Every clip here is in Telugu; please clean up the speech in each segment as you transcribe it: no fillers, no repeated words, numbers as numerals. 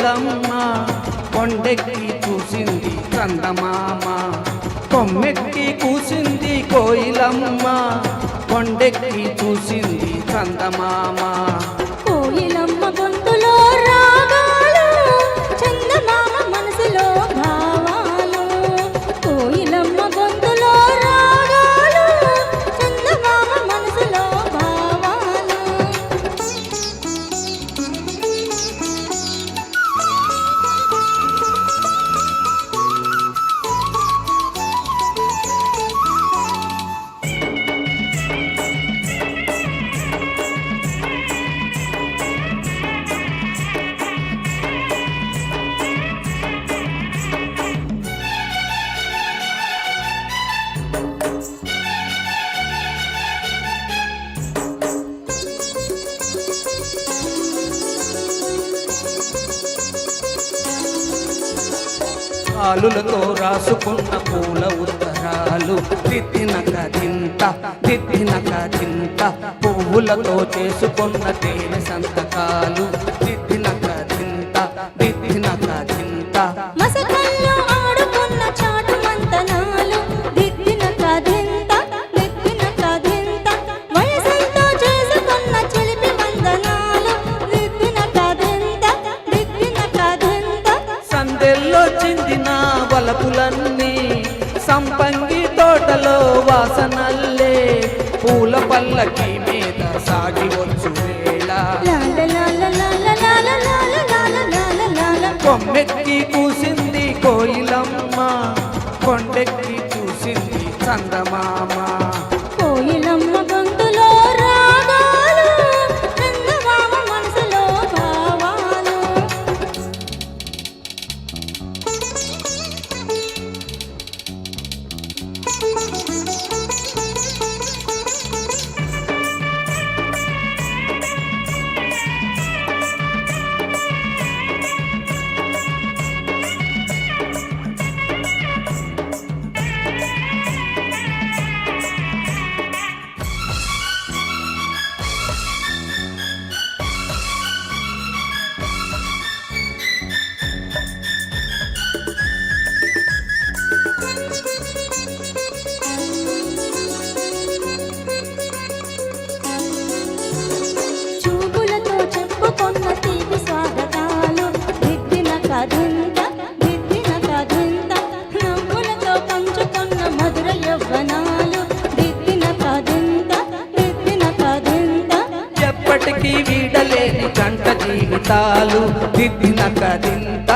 కోయిలమ్మ కొండెక్కి చూసింది చందమామ కొమ్మెక్కి కూసింది కోయిలమ్మ కొండెక్కి చూసింది చందమామ కోయిలమ్మ గొంతులో రాగాలు చందమామ మనసులో భావాలు కోయిలమ్మ గొంతులో రాగాలు చందమామ మనసులో భావాలు ఆలులతో రాసుకున్న పూల ఉత్తరాలు దిద్దిన కదింత పువ్వులతో చేసుకున్న తేనె సంతకాలు దిద్దిన కదింత మసకల్లో ఆడుకున్న చాటు మంతనాలు దిద్దిన కదింత వయసంతో చేసుకున్న చిలిపి వందనాలు దిద్దిన కదింత సందెల్లో చిందిన వలపులన్నీ సంపంగి తోటలో వాసనల్లే పూల పల్లకి మీద సాగి వచ్చు వేళ కొమ్మెక్కి కూసింది కోయిలమ్మ కొండెక్కి చూసింది చందమామ కోయిలమ్మ గొంతులో రాగాలు చందమామ మనసులో భావాలు చూపులతో చెప్పుకున్న తీపి స్వాగతాలు దిద్దిన కదింత నవ్వులతో పంచుకున్న మధుర యవ్వనాలు దిద్దిన కదింత ఎప్పటికీ వీడలేని జంట జీవితాలు దిద్దిన కదింత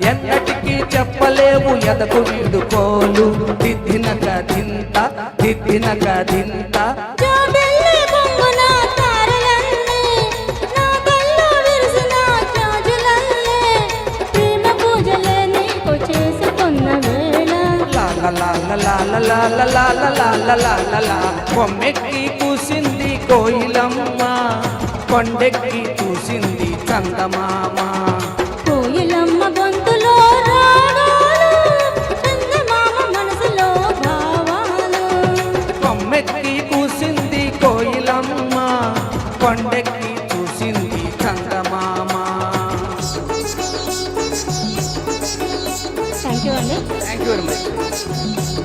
ఎన్నటికీ చెప్పలేవు ఎదకు వీడుకోలు దిద్దిన కదింత జాబిల్లి బొంగున తారలన్నీ నా కల్లో విరిసిన జాజులల్లే ప్రేమ పూజలే నీకు చేసుకున్న వేళ కొమ్మెక్కి కూసింది కోయిలమ్మ కొండెక్కి చూసింది చందమామ కోయిలమ్మ గొంతులో రాగాలు చందమామ మనసులో భావాలు కొమ్మెక్కి కూసింది కోయిలమ్మ కొండెక్కి చూసింది చందమామ. థ్యాంక్ యూ అండి. Thank you very much.